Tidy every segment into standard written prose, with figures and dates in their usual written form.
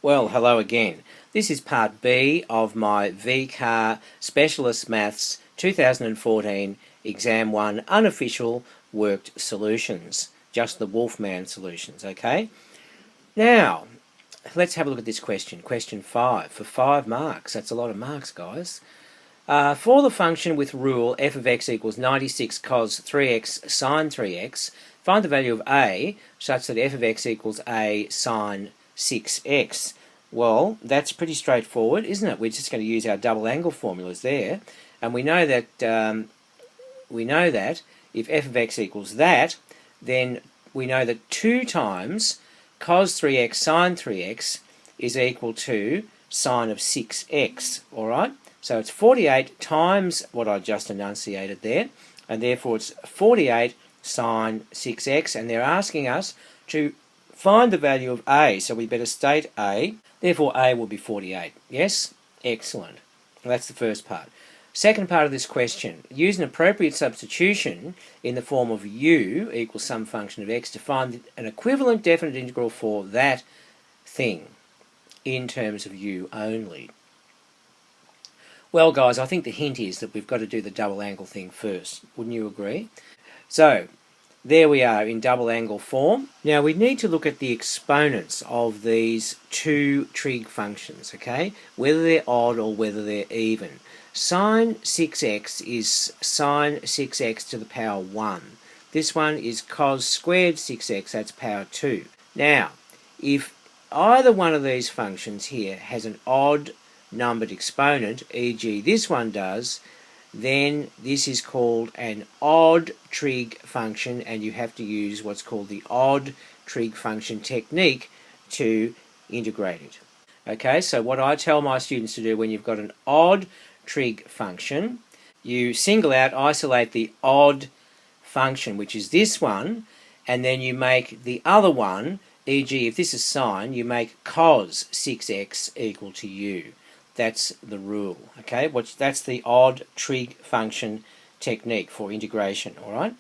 Well, hello again. This is part B of my VCAA Specialist Maths 2014 Exam 1 Unofficial Worked Solutions. Just the Wolfman solutions, okay? Now, let's have a look at this question. Question 5 for 5 marks. That's a lot of marks, guys. For the function with rule f of x equals 96 cos 3x sine 3x, find the value of a such that f of x equals a sine 6x. Well, that's pretty straightforward, isn't it? We're just going to use our double angle formulas there, and we know that if f of x equals that, then we know that 2 times cos 3x sine 3x is equal to sine of 6x. All right, so it's 48 times what I just enunciated there, and therefore it's 48 sine 6x, and they're asking us to find the value of a, so we better state a. Therefore a will be 48. Yes? Excellent. Well, that's the first part. Second part of this question, use an appropriate substitution in the form of u equals some function of x to find an equivalent definite integral for that thing in terms of u only. Well, guys, I think the hint is that we've got to do the double angle thing first. Wouldn't you agree? So, there we are in double angle form. Now we need to look at the exponents of these two trig functions, okay? Whether they're odd or whether they're even. Sine 6x is sine 6x to the power 1. This one is cos squared 6x, that's power 2. Now, if either one of these functions here has an odd numbered exponent, e.g. this one does, then this is called an odd trig function, and you have to use what's called the odd trig function technique to integrate it. Okay, so what I tell my students to do when you've got an odd trig function, you single out, isolate the odd function, which is this one, and then you make the other one, e.g. if this is sine, you make cos 6x equal to u. That's the rule, okay? That's the odd trig function technique for integration, all right?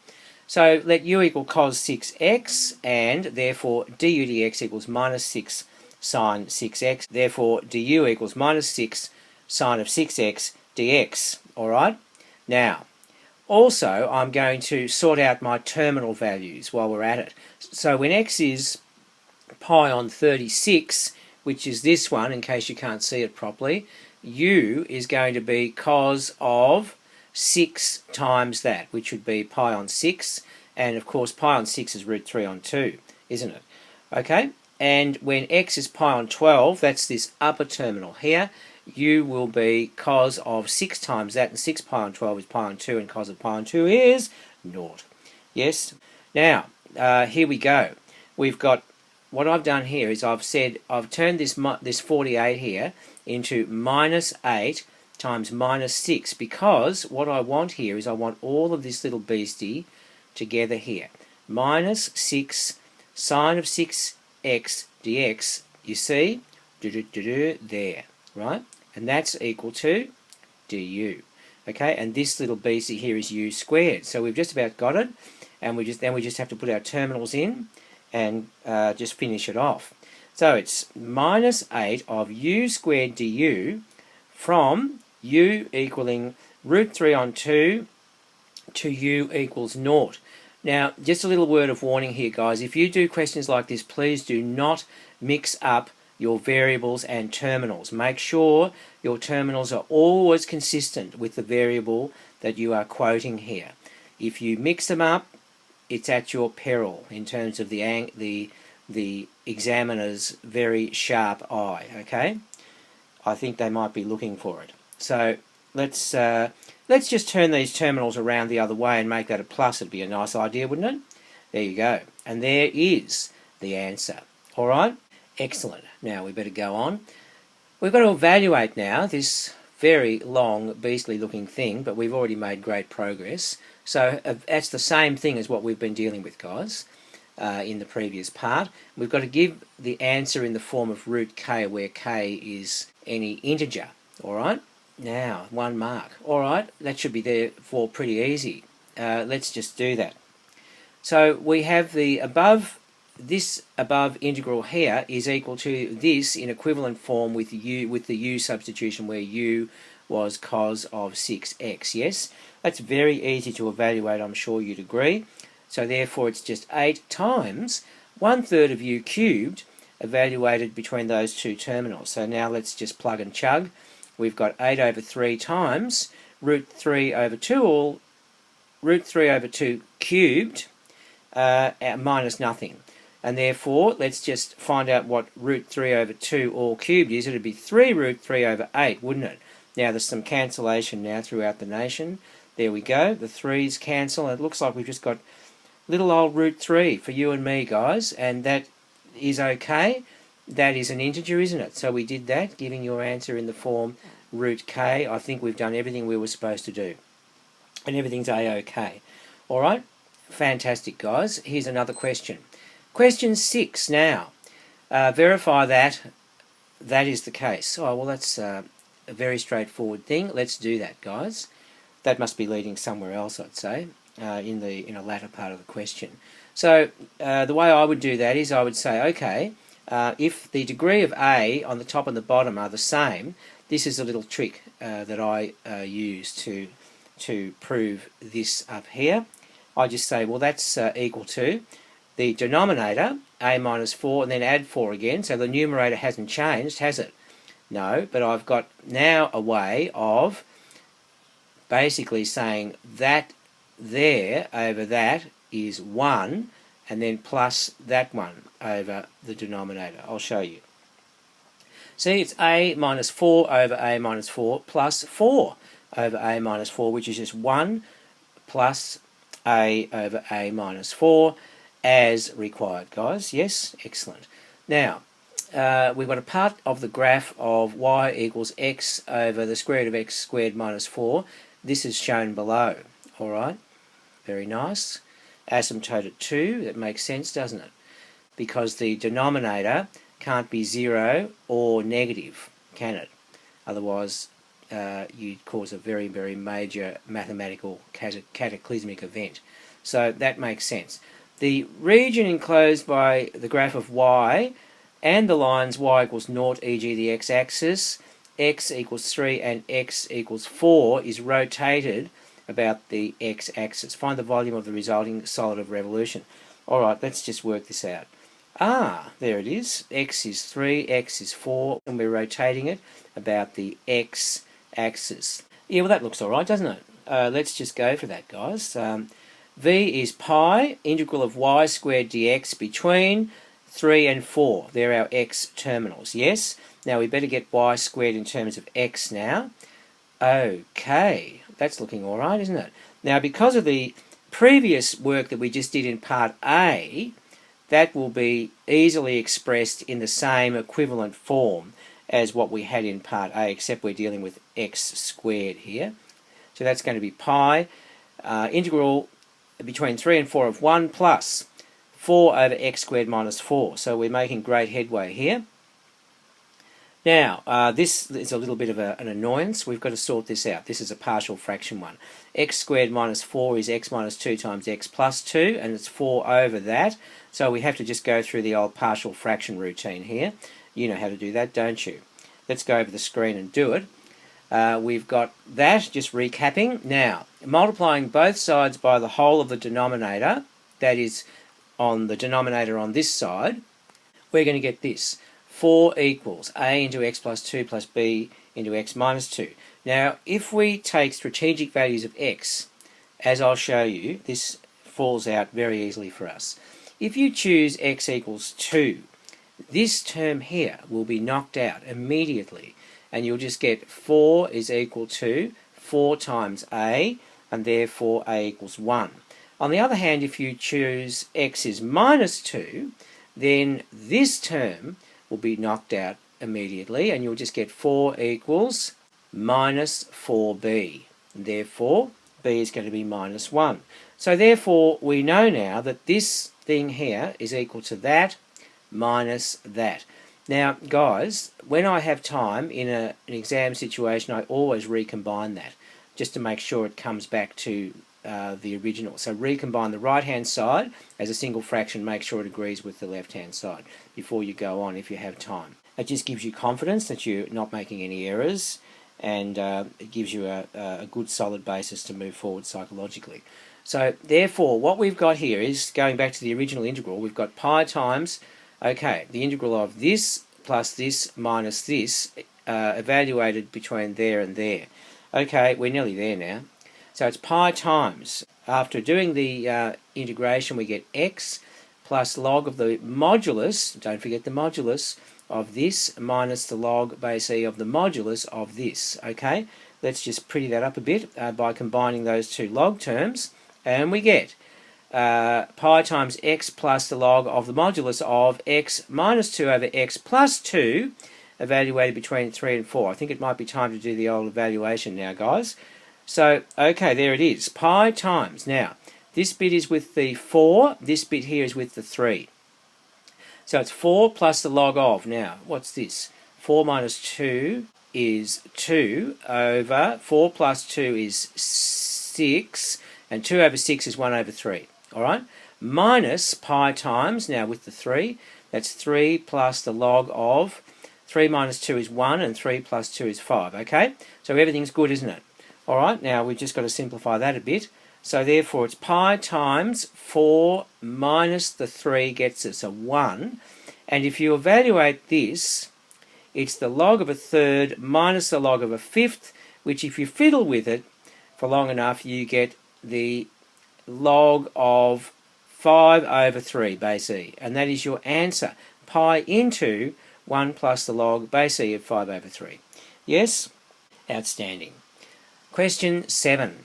So let u equal cos 6x, and therefore du dx equals minus 6 sine 6x. Therefore du equals minus 6 sine of 6x dx, all right? Now, also I'm going to sort out my terminal values while we're at it. So when x is pi on 36, which is this one, in case you can't see it properly, u is going to be cos of 6 times that, which would be pi on 6, and of course pi on 6 is root 3 on 2, isn't it? Okay, and when x is pi on 12, that's this upper terminal here, u will be cos of 6 times that, and 6 pi on 12 is pi on 2, and cos of pi on 2 is 0. Yes? Now, here we go. We've got, what I've done here is I've turned this 48 here into minus 8 times minus 6, because what I want here is I want all of this little beastie together here. Minus 6 sine of 6x dx, you see? There, right? And that's equal to du. Okay, and this little beastie here is u squared. So we've just about got it, and we just have to put our terminals in and just finish it off. So it's minus 8 of u squared du from u equaling root 3 on 2 to u equals 0. Now, just a little word of warning here, guys. If you do questions like this, please do not mix up your variables and terminals. Make sure your terminals are always consistent with the variable that you are quoting here. If you mix them up, it's at your peril in terms of the examiner's very sharp eye, okay? I think they might be looking for it. So let's just turn these terminals around the other way and make that a plus. It'd be a nice idea, wouldn't it? There you go. And there is the answer. All right? Excellent. Now we better go on. We've got to evaluate now this very long, beastly looking thing, but we've already made great progress. So that's the same thing as what we've been dealing with, guys, in the previous part. We've got to give the answer in the form of root k, where k is any integer. All right? Now, 1 mark. All right, that should be therefore pretty easy. Let's just do that. So we have the above this above integral here is equal to this in equivalent form with the u substitution, where u was cos of 6x. Yes, that's very easy to evaluate, I'm sure you'd agree. So therefore it's just 8 times 1/3 of u cubed evaluated between those two terminals. So now let's just plug and chug. We've got 8 over 3 times root 3 over 2, all root 3 over 2 cubed minus nothing. And therefore, let's just find out what root 3 over 2 all cubed is. It would be 3 root 3 over 8, wouldn't it? Now, there's some cancellation now throughout the nation. There we go. The 3's cancel. It looks like we've just got little old root 3 for you and me, guys. And that is okay. That is an integer, isn't it? So we did that, giving your answer in the form root k. I think we've done everything we were supposed to do. And everything's a-okay. All right? Fantastic, guys. Here's another question. Question 6 now. Verify that that is the case. Oh, well, that's a very straightforward thing. Let's do that, guys. That must be leading somewhere else, I'd say, in a latter part of the question. So the way I would do that is I would say, okay, if the degree of A on the top and the bottom are the same, this is a little trick that I use to prove this up here. I just say, well, that's equal to the denominator, a minus 4, and then add 4 again. So the numerator hasn't changed, has it? No, but I've got now a way of basically saying that there over that is 1, and then plus that one over the denominator. I'll show you. See, it's a minus 4 over a minus 4 plus 4 over a minus 4, which is just 1 plus a over a minus 4 as required, guys. Yes, excellent. Now, we've got a part of the graph of y equals x over the square root of x squared minus 4. This is shown below. All right, very nice. Asymptote at 2, that makes sense, doesn't it? Because the denominator can't be 0 or negative, can it? Otherwise, you'd cause a very, very major mathematical cataclysmic event. So that makes sense. The region enclosed by the graph of y and the lines y equals 0, e.g. the x-axis, x equals 3 and x equals 4 is rotated about the x-axis. Find the volume of the resulting solid of revolution. All right, let's just work this out. Ah, there it is. X is 3, x is 4, and we're rotating it about the x-axis. Yeah, well, that looks all right, doesn't it? Let's just go for that, guys. V is pi, integral of y squared dx between 3 and 4. They're our x terminals, yes? Now, we better get y squared in terms of x now. Okay, that's looking all right, isn't it? Now, because of the previous work that we just did in part A, that will be easily expressed in the same equivalent form as what we had in part A, except we're dealing with x squared here. So that's going to be pi, integral between 3 and 4 of 1 plus 4 over x squared minus 4. So we're making great headway here. Now, this is a little bit of an annoyance. We've got to sort this out. This is a partial fraction one. X squared minus 4 is x minus 2 times x plus 2, and it's 4 over that. So we have to just go through the old partial fraction routine here. You know how to do that, don't you? Let's go over the screen and do it. We've got that, just recapping. Now, multiplying both sides by the whole of the denominator, that is on the denominator on this side, we're going to get this. 4 equals a into x plus 2 plus b into x minus 2. Now, if we take strategic values of x, as I'll show you, this falls out very easily for us. If you choose x equals 2, this term here will be knocked out immediately, and you'll just get 4 is equal to 4 times a, and therefore a equals 1. On the other hand, if you choose x is minus 2, then this term will be knocked out immediately, and you'll just get 4 equals minus 4b. Therefore, b is going to be minus 1. So therefore, we know now that this thing here is equal to that minus that. Now, guys, when I have time in an exam situation, I always recombine that, just to make sure it comes back to the original. So recombine the right-hand side as a single fraction, make sure it agrees with the left-hand side before you go on if you have time. It just gives you confidence that you're not making any errors, and it gives you a good solid basis to move forward psychologically. So therefore what we've got here is, going back to the original integral, we've got pi times, okay, the integral of this plus this minus this, evaluated between there and there. Okay, we're nearly there now. So it's pi times, after doing the integration we get x plus log of the modulus, don't forget the modulus, of this minus the log base e of the modulus of this. Okay, let's just pretty that up a bit by combining those two log terms, and we get pi times x plus the log of the modulus of x minus 2 over x plus 2, evaluated between 3 and 4. I think it might be time to do the old evaluation now, guys. So, okay, there it is. Pi times. Now, this bit is with the 4, this bit here is with the 3. So it's 4 plus the log of. Now, what's this? 4 minus 2 is 2 over 4 plus 2 is 6, and 2 over 6 is 1 over 3. Alright? Minus pi times, now with the 3, that's 3 plus the log of 3 minus 2 is 1, and 3 plus 2 is 5. Okay? So everything's good, isn't it? Alright, now we've just got to simplify that a bit. So therefore it's pi times 4 minus the 3 gets us a 1. And if you evaluate this, it's the log of a third minus the log of a fifth, which if you fiddle with it for long enough, you get the log of 5 over 3 base e. And that is your answer. Pi into 1 plus the log base e of 5 over 3. Yes? Outstanding. Question 7.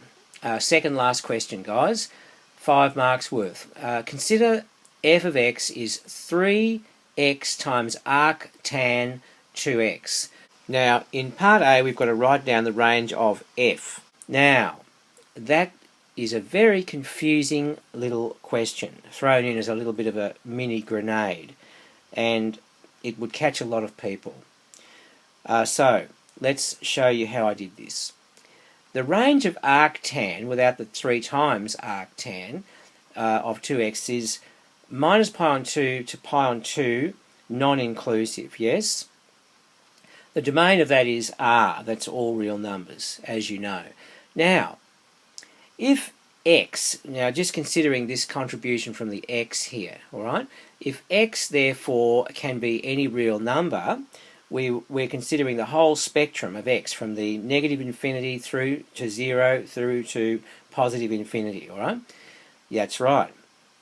Second last question, guys. 5 marks worth. Consider f of x is 3x times arctan 2x. Now, in part A, we've got to write down the range of f. Now, that is a very confusing little question, thrown in as a little bit of a mini grenade, and it would catch a lot of people. So, let's show you how I did this. The range of arctan, without the 3 times arctan, of 2x is minus pi on 2 to pi on 2, non-inclusive, yes? The domain of that is R, that's all real numbers, as you know. Now, if x, now just considering this contribution from the x here, alright? If x, therefore, can be any real number, we're considering the whole spectrum of x, from the negative infinity through to 0 through to positive infinity, alright? Yeah, that's right.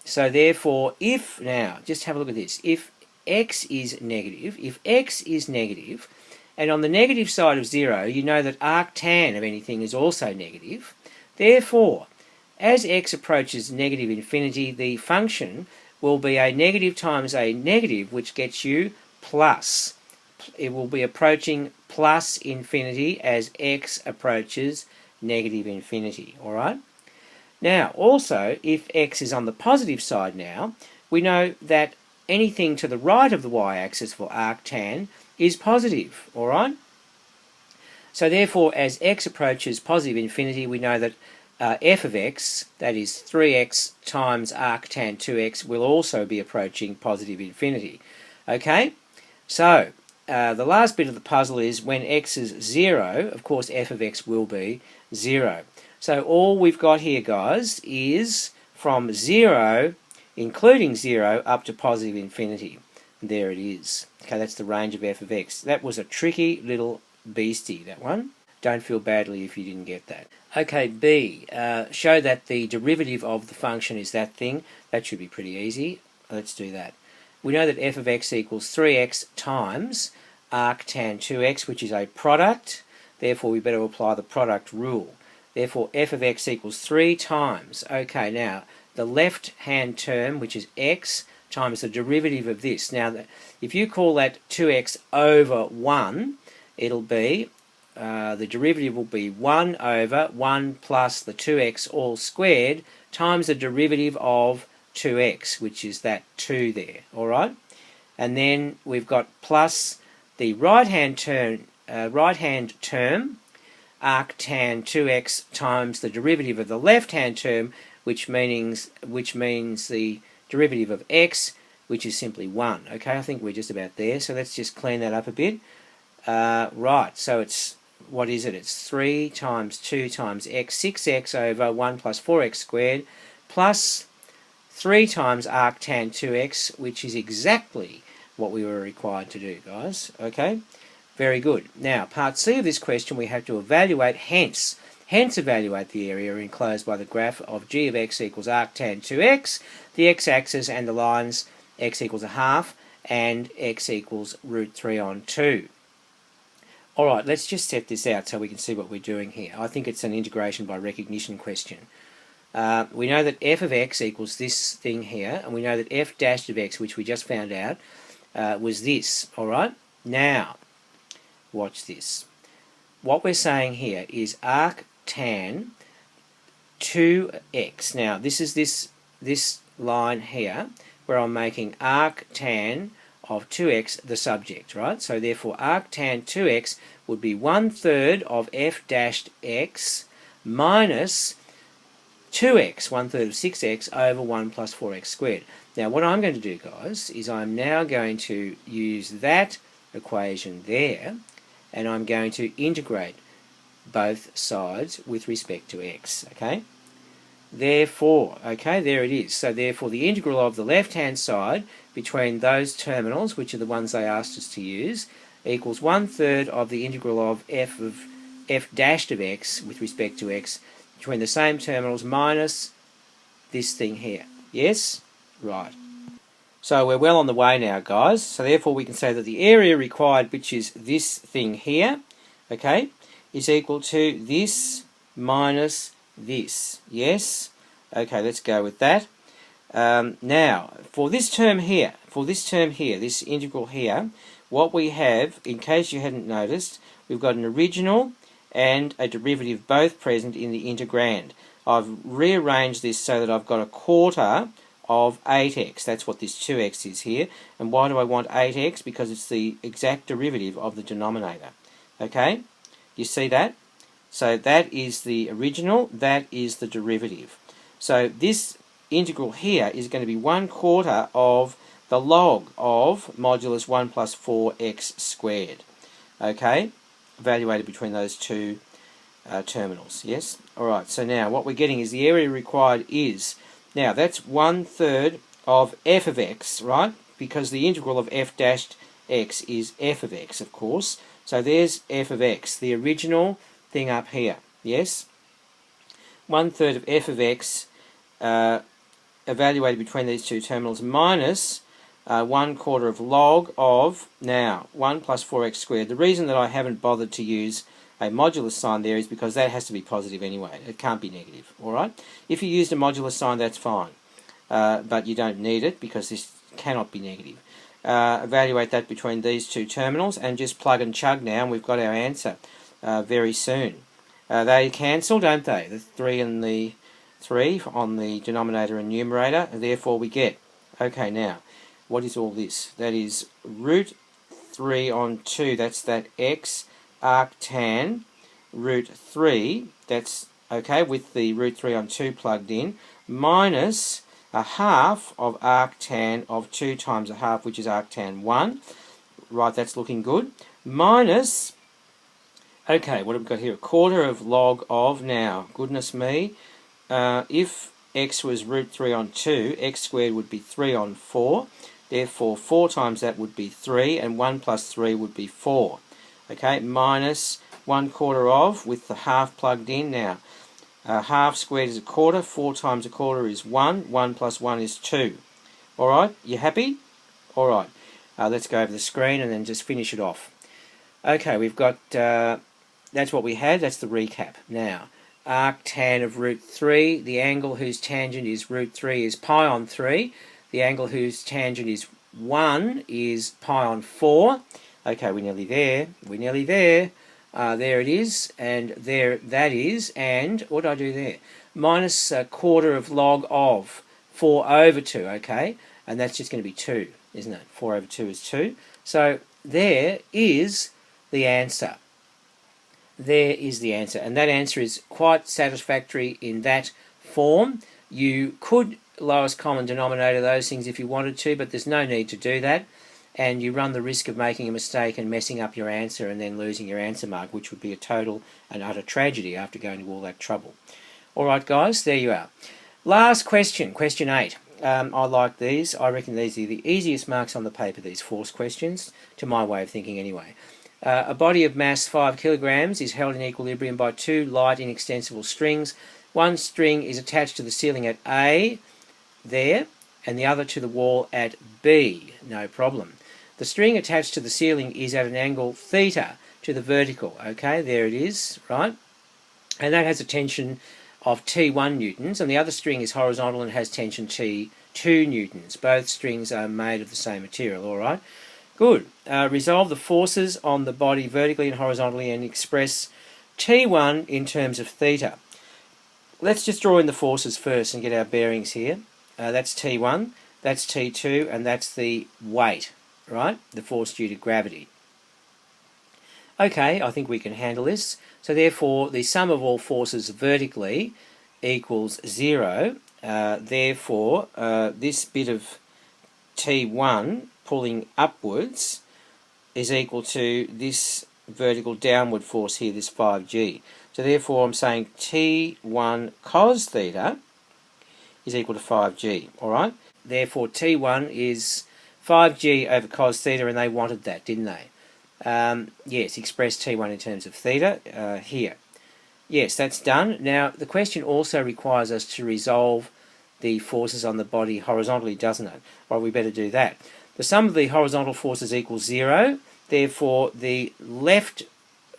So therefore, if, now, just have a look at this, if x is negative, and on the negative side of 0, you know that arctan of anything is also negative, therefore, as x approaches negative infinity, the function will be a negative times a negative, which gets you plus. It will be approaching plus infinity as x approaches negative infinity, alright? Now, also, if x is on the positive side now, we know that anything to the right of the y-axis for arctan is positive, alright? So therefore, as x approaches positive infinity, we know that f of x, that is 3x times arctan 2x, will also be approaching positive infinity. Okay? So, the last bit of the puzzle is when x is 0, of course f of x will be 0. So all we've got here, guys, is from 0, including 0, up to positive infinity. There it is. Okay, that's the range of f of x. That was a tricky little beastie, that one. Don't feel badly if you didn't get that. Okay, B. Show that the derivative of the function is that thing. That should be pretty easy. Let's do that. We know that f of x equals 3x times arctan 2x, which is a product. Therefore, we better apply the product rule. Therefore, f of x equals 3 times. Okay, now, the left-hand term, which is x, times the derivative of this. Now, if you call that 2x over 1, it'll be, the derivative will be 1 over 1 plus the 2x all squared times the derivative of 2x, which is that 2 there, alright? And then we've got plus the right-hand term arctan 2x times the derivative of the left-hand term, which means the derivative of x, which is simply 1. Okay, I think we're just about there, so let's just clean that up a bit. Right, so it's, what is it? It's 3 times 2 times x, 6x over 1 plus 4x squared, plus 3 times arctan 2x, which is exactly what we were required to do, guys. Okay, very good. Now, part C of this question, we have to evaluate, hence evaluate the area enclosed by the graph of g of x equals arctan 2x, the x-axis and the lines x equals a half and x equals root 3 on 2. Alright, let's just set this out so we can see what we're doing here. I think it's an integration by recognition question. We know that f of x equals this thing here, and we know that f dash of x, which we just found out, was this. Alright, now, watch this. What we're saying here is arctan 2x. Now, this is this line here, where I'm making arctan of 2x the subject, right? So therefore arctan 2x would be 1/3 of f dashed x minus 2x, 1/3 of 6x over 1 plus 4x squared. Now what I'm going to do, guys, is I'm now going to use that equation there, and I'm going to integrate both sides with respect to x, okay? Therefore, okay, there it is. So therefore the integral of the left-hand side between those terminals, which are the ones they asked us to use, equals 1/3 of the integral of f dashed of x with respect to x between the same terminals minus this thing here. Yes? Right. So we're well on the way now, guys. So therefore we can say that the area required, which is this thing here, okay, is equal to this minus this. Yes? Okay, let's go with that. Now, for this term here, this integral here, what we have, in case you hadn't noticed, we've got an original and a derivative both present in the integrand. I've rearranged this so that I've got a quarter of 8x. That's what this 2x is here. And why do I want 8x? Because it's the exact derivative of the denominator. Okay? You see that? So that is the original, that is the derivative. So this integral here is going to be 1/4 of the log of modulus 1 plus 4x squared. Okay? Evaluated between those two terminals. Yes? Alright, so now what we're getting is the area required is, now that's 1/3 of f of x, right? Because the integral of f dashed x is f of x, of course. So there's f of x, the original thing up here. Yes? 1/3 of f of x evaluated between these two terminals minus 1/4 of log of, now, 1 plus 4x squared. The reason that I haven't bothered to use a modulus sign there is because that has to be positive anyway. It can't be negative, alright? If you used a modulus sign, that's fine. But you don't need it because this cannot be negative. Evaluate that between these two terminals and just plug and chug now, and we've got our answer very soon. They cancel, don't they? The 3 and the 3 on the denominator and numerator, and therefore we get, okay, now, what is all this? That is root 3 on 2, that's that x arctan root 3, that's, okay, with the root 3 on 2 plugged in, minus a half of arctan of 2 times a half, which is arctan 1. Right, that's looking good. Minus, okay, what have we got here? A quarter of log of, now, goodness me, if x was root 3 on 2, x squared would be 3 on 4. Therefore, 4 times that would be 3, and 1 plus 3 would be 4. Okay, minus 1/4 of, with the half plugged in. Now, half squared is a quarter. 4 times a quarter is 1. 1 plus 1 is 2. Alright, you happy? Alright, let's go over the screen and then just finish it off. Okay, we've got, that's what we had. That's the recap. Now, arctan of root 3, the angle whose tangent is root 3 is pi on 3. The angle whose tangent is 1 is pi on 4. Okay, we're nearly there. We're nearly there. There it is, and there that is, and what did I do there? Minus a quarter of log of 4 over 2, okay? And that's just going to be 2, isn't it? 4 over 2 is 2. So there is the answer. there is the answer, and that answer is quite satisfactory in that form. You could lowest common denominator those things if you wanted to, but there's no need to do that, and you run the risk of making a mistake and messing up your answer and then losing your answer mark, which would be a total and utter tragedy after going to all that trouble. Alright guys, there you are. Last question, question 8. I like these. I reckon these are the easiest marks on the paper, these force questions, to my way of thinking anyway. A body of mass 5 kilograms is held in equilibrium by 2 light inextensible strings. One string is attached to the ceiling at A, there, and the other to the wall at B, no problem. The string attached to the ceiling is at an angle theta to the vertical, okay, there it is, right? And that has a tension of T1 newtons, and the other string is horizontal and has tension T2 newtons. Both strings are made of the same material, alright? Good. Resolve the forces on the body vertically and horizontally and express T1 in terms of theta. Let's just draw in the forces first and get our bearings here. That's T1, that's T2, and that's the weight, right? The force due to gravity. Okay, I think we can handle this. So therefore, the sum of all forces vertically equals 0. Therefore, this bit of T1 pulling upwards is equal to this vertical downward force here, this 5G. So therefore I'm saying T1 cos theta is equal to 5G, alright? Therefore T1 is 5G over cos theta, and they wanted that, didn't they? Yes, express T1 in terms of theta here. Yes, that's done. Now the question also requires us to resolve the forces on the body horizontally, doesn't it? Well, we better do that. The sum of the horizontal forces equals 0, therefore the left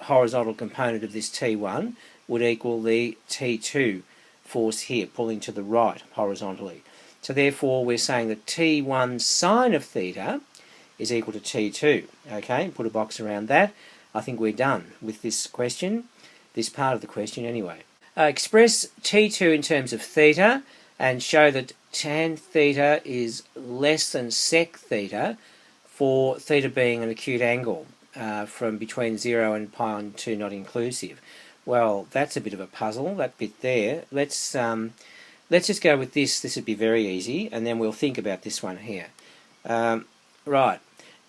horizontal component of this T1 would equal the T2 force here, pulling to the right horizontally. So therefore we're saying that T1 sine of theta is equal to T2. Okay, put a box around that. I think we're done with this question, this part of the question anyway. Express T2 in terms of theta and show that tan theta is less than sec theta for theta being an acute angle from between 0 and pi on 2 not inclusive. Well, that's a bit of a puzzle, that bit there. Let's just go with this. This would be very easy, and then we'll think about this one here. Right,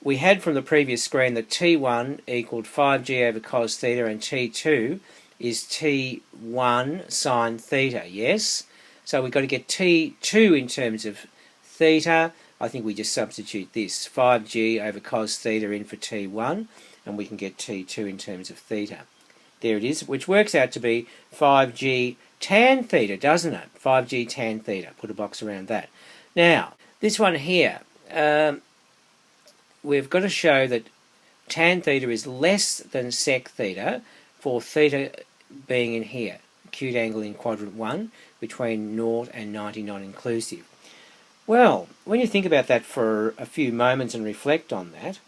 we had from the previous screen that T1 equaled 5G over cos theta, and T2 is T1 sine theta, yes? So we've got to get T2 in terms of theta. I think we just substitute this 5G over cos theta in for T1, and we can get T2 in terms of theta. There it is, which works out to be 5G tan theta, doesn't it? 5G tan theta. Put a box around that. Now, this one here, we've got to show that tan theta is less than sec theta for theta being in here, acute angle in quadrant 1 between 0 and 90 not inclusive. Well, when you think about that for a few moments and reflect on that,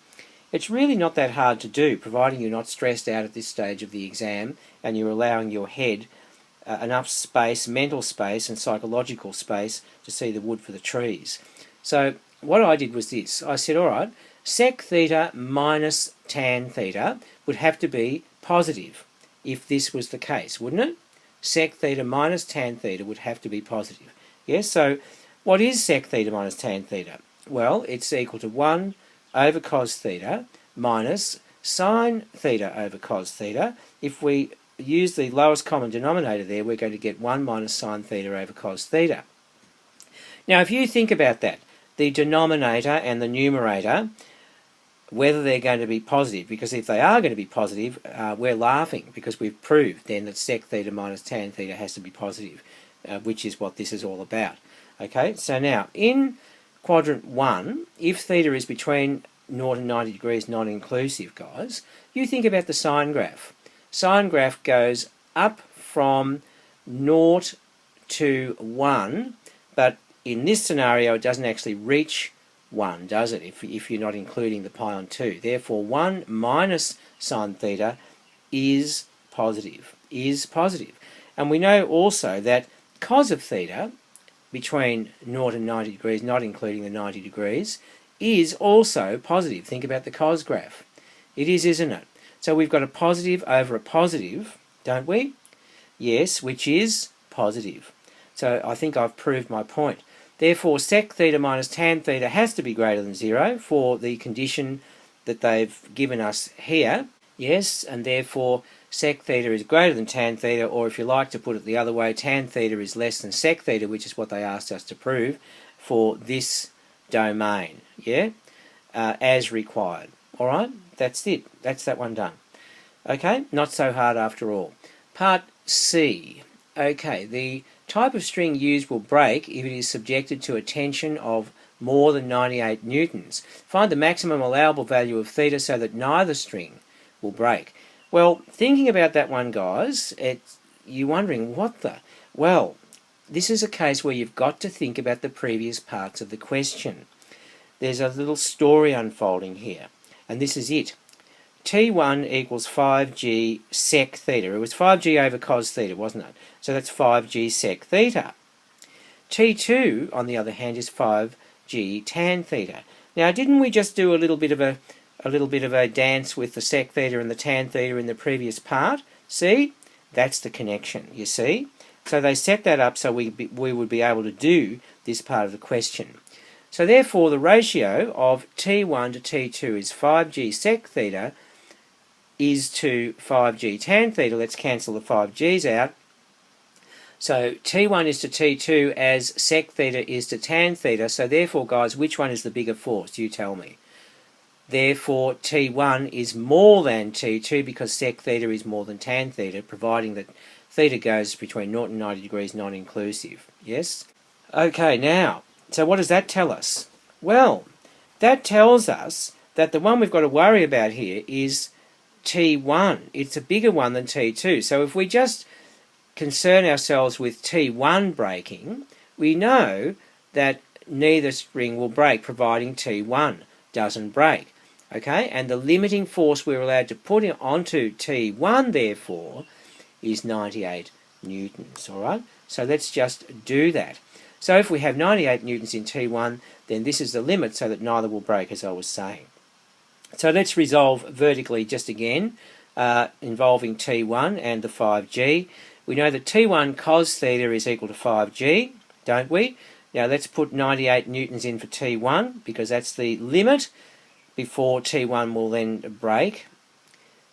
it's really not that hard to do, providing you're not stressed out at this stage of the exam and you're allowing your head enough space, mental space and psychological space to see the wood for the trees. So what I did was this. I said, alright, sec theta minus tan theta would have to be positive if this was the case, wouldn't it? Sec theta minus tan theta would have to be positive. Yes, so what is sec theta minus tan theta? Well, it's equal to 1 over cos theta minus sine theta over cos theta. If we use the lowest common denominator there, we're going to get 1 minus sine theta over cos theta. Now, if you think about that, the denominator and the numerator, whether they're going to be positive, because if they are going to be positive, we're laughing because we've proved then that sec theta minus tan theta has to be positive, which is what this is all about. Okay, so now in quadrant 1, if theta is between 0 and 90 degrees not inclusive, guys, you think about the sine graph. Sine graph goes up from 0 to 1, but in this scenario it doesn't actually reach 1, does it, if you're not including the pi on 2. Therefore 1 minus sine theta is positive, And we know also that cos of theta between 0 and 90 degrees, not including the 90 degrees, is also positive. Think about the cos graph. It is, isn't it? So we've got a positive over a positive, don't we? Yes, which is positive. So I think I've proved my point. Therefore, sec theta minus tan theta has to be greater than 0 for the condition that they've given us here. Yes, and therefore sec theta is greater than tan theta, or if you like to put it the other way, tan theta is less than sec theta, which is what they asked us to prove for this domain, yeah, as required. All right, that's it. That's that one done. Okay, not so hard after all. Part C. Okay, the type of string used will break if it is subjected to a tension of more than 98 newtons. Find the maximum allowable value of theta so that neither string will break. Well, thinking about that one, guys, you're wondering, what the? Well, this is a case where you've got to think about the previous parts of the question. There's a little story unfolding here, and this is it. T1 equals 5g sec theta. It was 5g over cos theta, wasn't it? So that's 5g sec theta. T2, on the other hand, is 5g tan theta. Now, didn't we just do a little bit of a dance with the sec theta and the tan theta in the previous part? See? That's the connection, you see? So they set that up so we would be able to do this part of the question. So therefore, the ratio of T1 to T2 is 5g sec theta is to 5g tan theta. Let's cancel the 5g's out. So T1 is to T2 as sec theta is to tan theta. So therefore, guys, which one is the bigger force? You tell me. Therefore, T1 is more than T2 because sec theta is more than tan theta, providing that theta goes between 0 and 90 degrees non-inclusive. Yes? Okay, now, so what does that tell us? Well, that tells us that the one we've got to worry about here is T1. It's a bigger one than T2. So if we just concern ourselves with T1 breaking, we know that neither string will break, providing T1 doesn't break. Okay, and the limiting force we're allowed to put onto T1, therefore, is 98 newtons. All right, so let's just do that. So if we have 98 newtons in T1, then this is the limit so that neither will break, as I was saying. So let's resolve vertically just again, involving T1 and the 5g. We know that T1 cos theta is equal to 5g, don't we? Now let's put 98 newtons in for T1 because that's the limit before T1 will then break.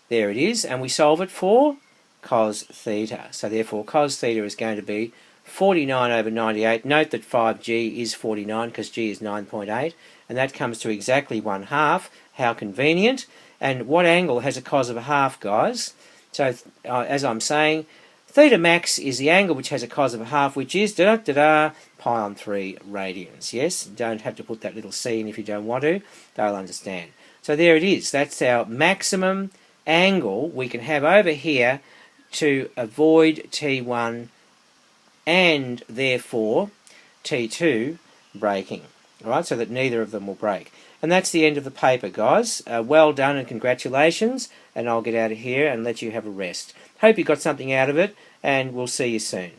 There it is, and we solve it for cos theta. So therefore cos theta is going to be 49 over 98. Note that 5g is 49 because g is 9.8, and that comes to exactly 1/2. How convenient. And what angle has a cos of a half, guys? So as I'm saying, theta max is the angle which has a cos of a half, which is pi on 3 radians. Yes, don't have to put that little c in if you don't want to. They'll understand. So there it is. That's our maximum angle we can have over here to avoid T1 and therefore T2 breaking. All right, so that neither of them will break. And that's the end of the paper, guys. Well done and congratulations. And I'll get out of here and let you have a rest. Hope you got something out of it, and we'll see you soon.